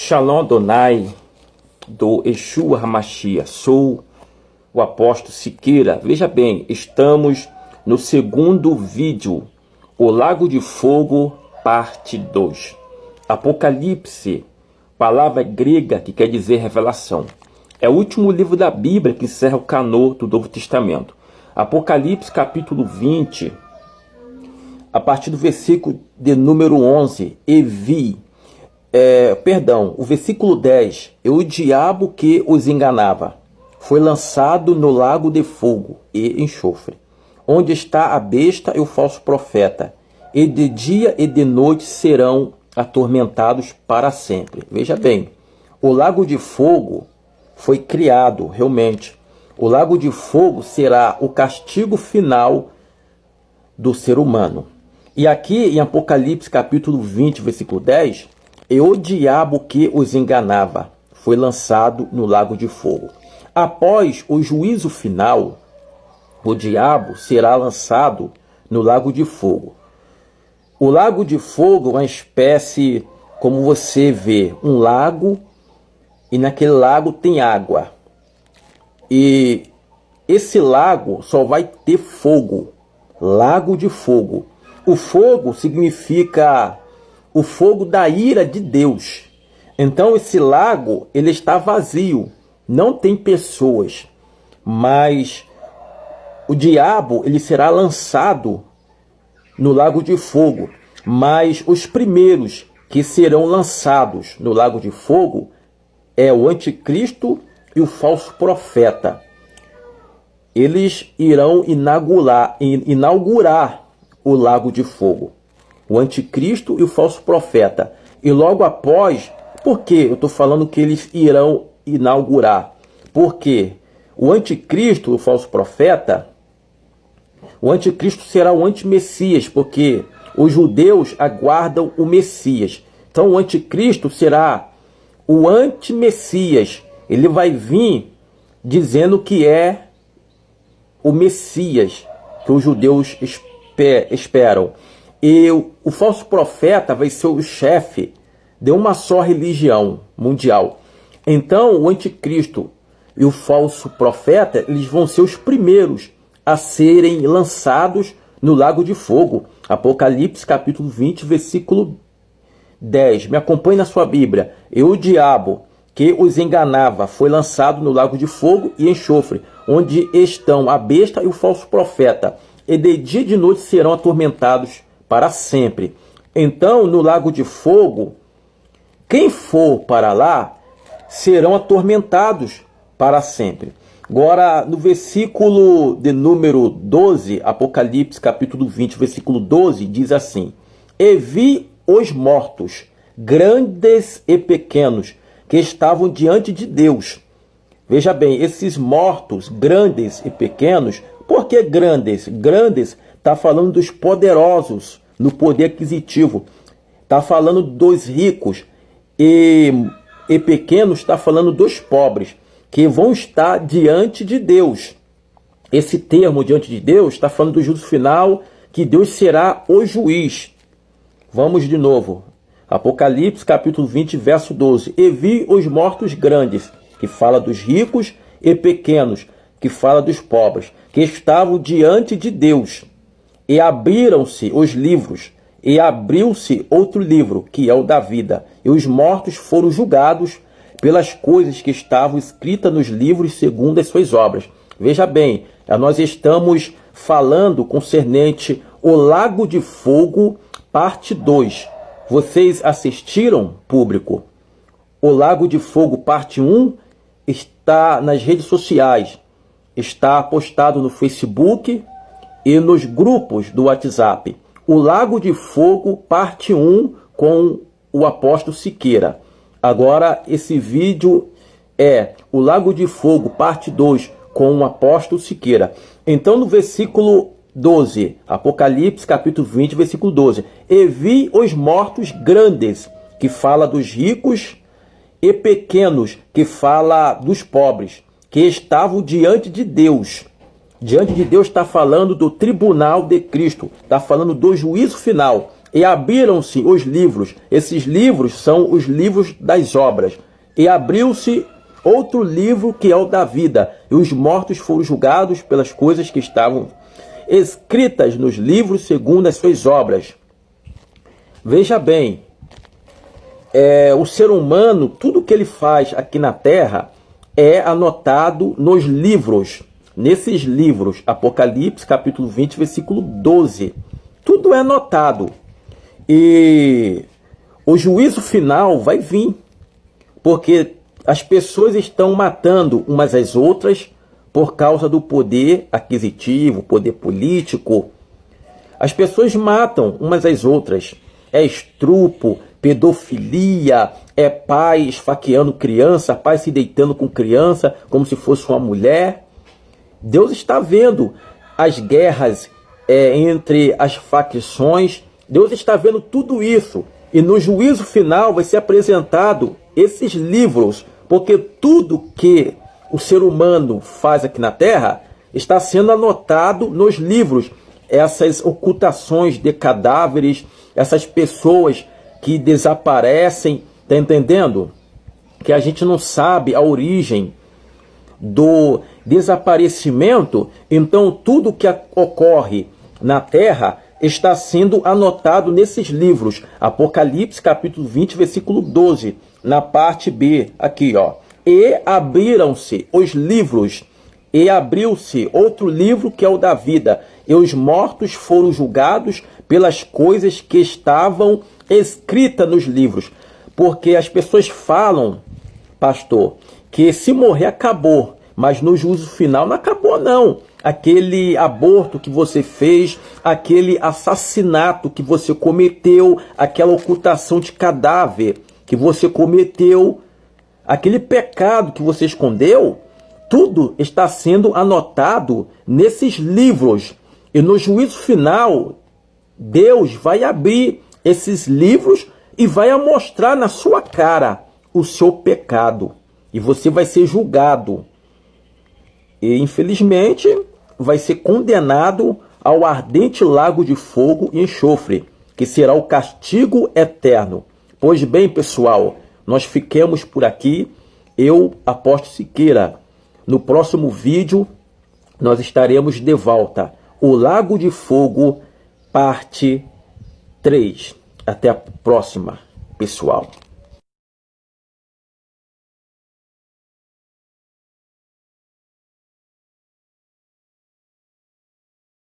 Shalom Adonai, do Yeshua HaMashiach. Sou o apóstolo Siqueira. Veja bem, estamos no segundo vídeo, o Lago de Fogo, parte 2. Apocalipse, palavra grega que quer dizer revelação. É o último livro da Bíblia que encerra o canô do Novo Testamento. Apocalipse capítulo 20, a partir do versículo de número 11, o versículo 10, o diabo que os enganava foi lançado no lago de fogo e enxofre, onde está a besta e o falso profeta, e de dia e de noite serão atormentados para sempre. Veja bem, o lago de fogo foi criado realmente. O lago de fogo será o castigo final do ser humano. E aqui em Apocalipse capítulo 20, versículo 10, e o diabo que os enganava foi lançado no lago de fogo. Após o juízo final, o diabo será lançado no lago de fogo. O lago de fogo é uma espécie, como você vê, um lago, e naquele lago tem água. E esse lago só vai ter fogo, lago de fogo. O fogo significa o fogo da ira de Deus. Então esse lago, ele está vazio, não tem pessoas, mas o diabo, ele será lançado no lago de fogo. Mas os primeiros que serão lançados no lago de fogo é o anticristo e o falso profeta. Eles irão inaugurar o lago de fogo. O anticristo e o falso profeta. E logo após, por que eu estou falando que eles irão inaugurar? Porque o anticristo, o falso profeta, o anticristo será o antimessias, porque os judeus aguardam o Messias. Então o anticristo será o antimessias. Ele vai vir dizendo que é o Messias que os judeus esperam. E o falso profeta vai ser o chefe de uma só religião mundial. Então o anticristo e o falso profeta, eles vão ser os primeiros a serem lançados no lago de fogo. Apocalipse capítulo 20, versículo 10. Me acompanhe na sua Bíblia. E o diabo que os enganava foi lançado no lago de fogo e enxofre, onde estão a besta e o falso profeta, e de dia e de noite serão atormentados para sempre. Então, no lago de fogo, quem for para lá serão atormentados para sempre. Agora, no versículo de número 12, Apocalipse capítulo 20, versículo 12, diz assim: E vi os mortos, grandes e pequenos, que estavam diante de Deus. Veja bem, esses mortos, grandes e pequenos, por que grandes? Grandes está falando dos poderosos no poder aquisitivo. Está falando dos ricos. E pequenos está falando dos pobres, que vão estar diante de Deus. Esse termo diante de Deus está falando do juízo final, que Deus será o juiz. Vamos de novo. Apocalipse capítulo 20, verso 12. E vi os mortos grandes, que fala dos ricos, e pequenos, que fala dos pobres, que estavam diante de Deus. E abriram-se os livros, e abriu-se outro livro, que é o da vida. E os mortos foram julgados pelas coisas que estavam escritas nos livros segundo as suas obras. Veja bem, nós estamos falando concernente o Lago de Fogo, parte 2. Vocês assistiram, público? O Lago de Fogo, parte 1, está nas redes sociais. Está postado no Facebook e nos grupos do WhatsApp. O Lago de Fogo, parte 1, com o apóstolo Siqueira. Agora, esse vídeo é o Lago de Fogo, parte 2, com o apóstolo Siqueira. Então, no versículo 12, Apocalipse, capítulo 20, versículo 12. E vi os mortos grandes, que fala dos ricos, e pequenos, que fala dos pobres, que estavam diante de Deus. Diante de Deus está falando do tribunal de Cristo, está falando do juízo final. E abriram-se os livros. Esses livros são os livros das obras. E abriu-se outro livro, que é o da vida. E os mortos foram julgados pelas coisas que estavam escritas nos livros segundo as suas obras. Veja bem, o ser humano, tudo que ele faz aqui na Terra é anotado nos livros. Nesses livros, Apocalipse, capítulo 20, versículo 12. Tudo é anotado. E o juízo final vai vir, porque as pessoas estão matando umas às outras por causa do poder aquisitivo, poder político. As pessoas matam umas às outras. É estupro, pedofilia, é pai esfaqueando criança, pai se deitando com criança como se fosse uma mulher. Deus está vendo as guerras entre as facções. Deus está vendo tudo isso. E no juízo final vai ser apresentado esses livros, porque tudo que o ser humano faz aqui na Terra está sendo anotado nos livros. Essas ocultações de cadáveres, essas pessoas que desaparecem, tá entendendo? Que a gente não sabe a origem do desaparecimento. Então tudo que ocorre na Terra está sendo anotado nesses livros. Apocalipse capítulo 20, versículo 12, na parte B, aqui ó. E abriram-se os livros, e abriu-se outro livro, que é o da vida, e os mortos foram julgados pelas coisas que estavam escritas nos livros. Porque as pessoas falam, pastor, que se morrer acabou, mas no juízo final não acabou não. Aquele aborto que você fez, aquele assassinato que você cometeu, aquela ocultação de cadáver que você cometeu, aquele pecado que você escondeu, tudo está sendo anotado nesses livros. E no juízo final, Deus vai abrir esses livros e vai mostrar na sua cara o seu pecado. E você vai ser julgado. E infelizmente vai ser condenado ao ardente lago de fogo e enxofre, que será o castigo eterno. Pois bem, pessoal, nós ficamos por aqui. Eu, Apóstolo Siqueira. No próximo vídeo, nós estaremos de volta. O Lago de Fogo, parte 3. Até a próxima, pessoal.